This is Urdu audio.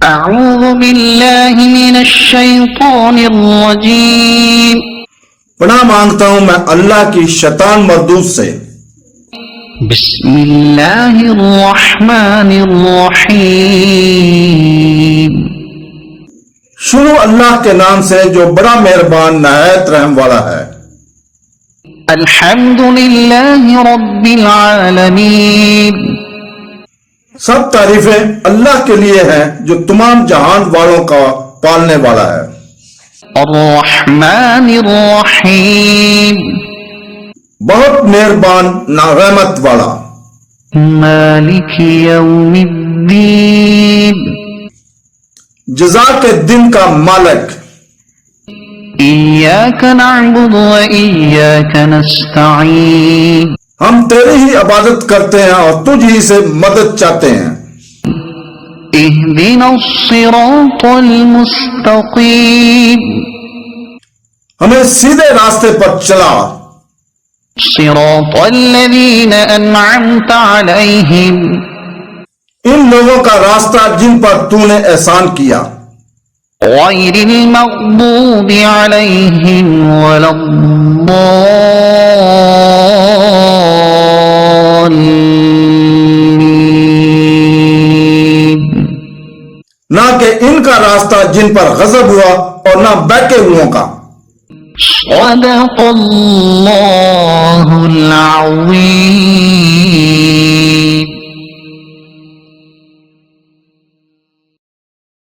أعوذ بالله من الشيطان الرجيم پناہ مانگتا ہوں میں اللہ کی شیطان مردود سے۔ بسم الله الرحمن الرحيم شروع اللہ کے نام سے جو بڑا مہربان نہایت رحم والا ہے۔ الحمد لله رب العالمين سب تعریفیں اللہ کے لیے ہیں جو تمام جہان والوں کا پالنے والا ہے۔ الرحمن الرحيم بہت مہربان رحمت والا۔ مالك يوم الدين جزا کے دن کا مالک۔ إياك نعبد وإياك نستعين ہم تیری ہی عبادت کرتے ہیں اور تجھ ہی سے مدد چاہتے ہیں۔ اهدنا الصراط المستقيم ہمیں سیدھے راستے پر چلا۔ صراط الذين أنعمت عليهم ان لوگوں کا راستہ جن پر تو نے احسان کیا، غير المغضوب عليهم ولا الضالين نہ کہ ان کا راستہ جن پر غضب ہوا اور نہ بہکے ہوئوں کا۔ صدق الله العظيم